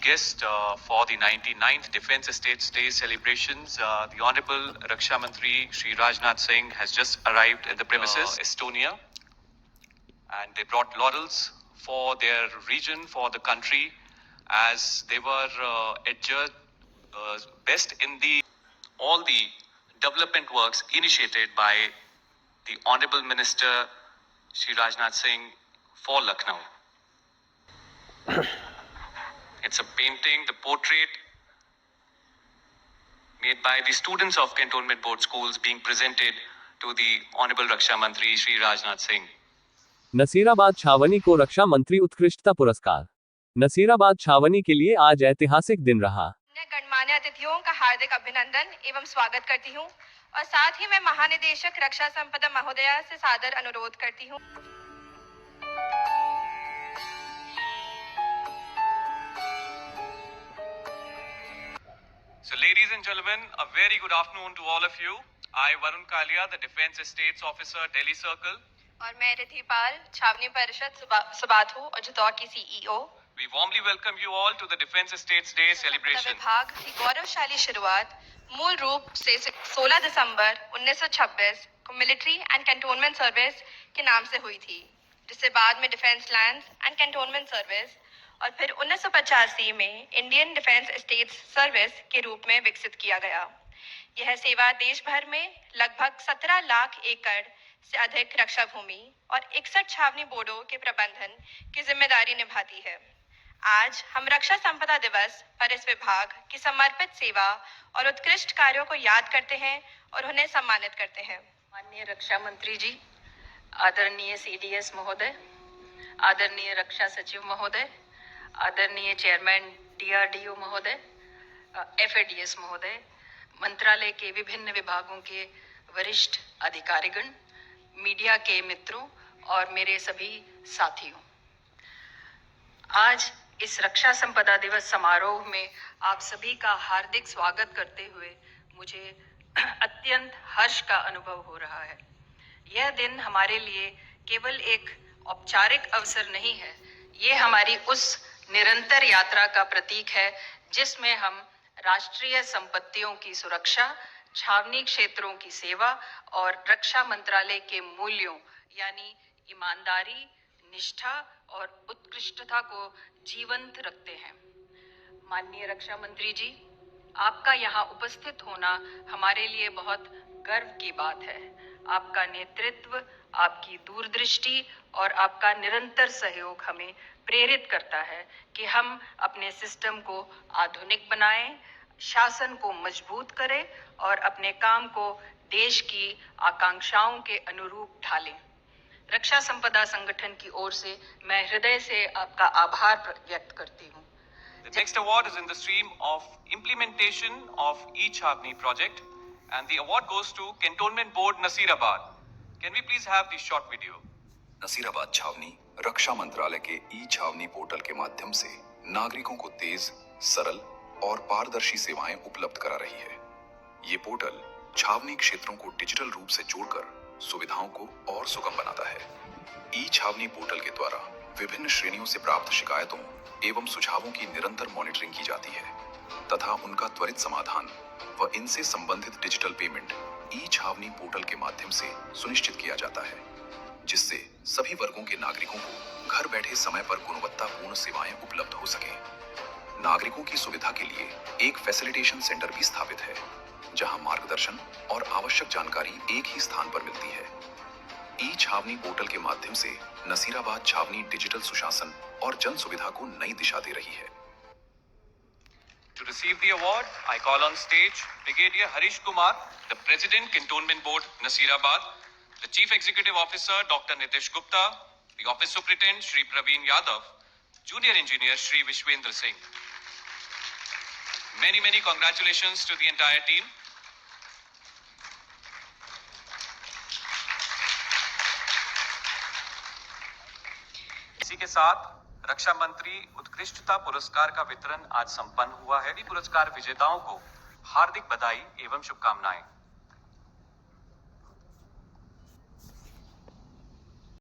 guest for the 99th Defence Estates Day celebrations. The Honorable Raksha Mantri Shri Rajnath Singh has just arrived at the premises, Estonia, and they brought laurels for their region, for the country, as they were adjudged best in all the development works initiated by the Honorable Minister Shri Rajnath Singh for Lucknow. It's a painting, the portrait made by the students of Cantonment Board Schools being presented to the Honorable Raksha Mantri Shri Rajnath Singh. Nasirabad छावनी को रक्षा मंत्री उत्कृष्टता पुरस्कार। नसीराबाद छावनी के लिए आज ऐतिहासिक दिन रहा। गणमान्य अतिथियों का हार्दिक अभिनंदन एवं स्वागत करती हूं और साथ ही मैं महानिदेशक रक्षा संपदा महोदया से सादर अनुरोध करती हूं। So ladies and gentlemen, a very good afternoon to all of you. I, Varun Kalia, the Defence Estates Officer, Delhi Circle. और मैं रिद्धि पाल, छावनी परिषद सुबाथू और जितौर की CEO। We warmly welcome you all to the Defence Estates Day celebration. विभाग की गौरवशाली शुरुआत मूल रूप से 16 दिसंबर 1926 को मिलिट्री एंड कैंटोनमेंट सर्विस के नाम से हुई थी, जिसे बाद में defence lands and cantonment service और फिर 1985 में इंडियन डिफेंस एस्टेट्स सर्विस के रूप में विकसित किया गया। यह सेवा देश भर में लगभग 17 लाख एकड़ से अधिक रक्षा भूमि और 61 छावनी बोर्डों के प्रबंधन की जिम्मेदारी निभाती है। आज हम रक्षा संपदा दिवस पर इस विभाग की समर्पित सेवा और उत्कृष्ट कार्यों को याद करते हैं और उन्हें सम्मानित करते हैं। माननीय रक्षा मंत्री जी, आदरणीय CDS महोदय, आदरणीय रक्षा सचिव महोदय, आदरणीय चेयरमैन DRDO महोदय, FADS महोदय, मंत्रालय के विभिन्न विभागों के वरिष्ठ अधिकारीगण, मीडिया के मित्रों और मेरे सभी साथियों, आज इस रक्षा संपदा दिवस समारोह में आप सभी का हार्दिक स्वागत करते हुए मुझे अत्यंत हर्ष का अनुभव हो रहा है। यह दिन हमारे लिए केवल एक औपचारिक अवसर नहीं है, ये हमारी उस निरंतर यात्रा का प्रतीक है जिसमें हम राष्ट्रीय संपत्तियों की सुरक्षा, छावनी क्षेत्रों की सेवा और रक्षा मंत्रालय के मूल्यों यानी ईमानदारी, निष्ठा और उत्कृष्टता को जीवंत रखते हैं। माननीय रक्षा मंत्री जी, आपका यहाँ उपस्थित होना हमारे लिए बहुत गर्व की बात है। आपका नेतृत्व, आपकी दूरदृष्टि और आपका निरंतर सहयोग हमें प्रेरित करता है कि हम अपने सिस्टम को आधुनिक बनाएं, शासन को मजबूत करें और अपने काम को देश की आकांक्षाओं के अनुरूप ढालें। रक्षा संपदा संगठन की ओर से मैं हृदय से आपका आभार व्यक्त करती हूँ। The next award is in the stream of implementation of e-Chhavni project, and the award goes to Cantonment Board Nasirabad. Can we please have the short video? Nasirabad छावनी रक्षा मंत्रालय के ई-छावनी पोर्टल के माध्यम से नागरिकों को तेज, सरल और पारदर्शी सेवाएं उपलब्ध करा रही है। ये पोर्टल छावनी क्षेत्रों को डिजिटल रूप से जोड़कर सुविधाओं को और सुगम बनाता है। ई-छावनी पोर्टल के द्वारा विभिन्न श्रेणियों से प्राप्त शिकायतों एवं सुझावों की निरंतर मॉनिटरिंग की जाती है तथा उनका त्वरित समाधान व इनसे संबंधित डिजिटल पेमेंट ई-छावनी पोर्टल के माध्यम से सुनिश्चित किया जाता है, जिससे सभी वर्गों के नागरिकों को घर बैठे समय पर गुणवत्तापूर्ण सेवाएं उपलब्ध हो सके। नागरिकों की सुविधा के लिए एक फैसिलिटेशन सेंटर भी स्थापित है, जहां मार्गदर्शन और आवश्यक जानकारी एक ही स्थान पर मिलती है। ई-छावनी पोर्टल के माध्यम से नसीराबाद छावनी डिजिटल सुशासन और जन सुविधा को नई दिशा दे रही है। To receive the award, I call on stage Brigadier Harish Kumar, the President, Cantonment Board, Nasirabad, the Chief Executive Officer, Dr. Nitish Gupta, the Office Superintendent, Shri Praveen Yadav, Junior Engineer, Shri Vishwendra Singh. Many congratulations to the entire team. इसी के साथ रक्षा मंत्री उत्कृष्टता पुरस्कार का वितरण आज संपन्न हुआ है। पुरस्कार विजेताओं को हार्दिक बधाई एवं शुभकामनाएं।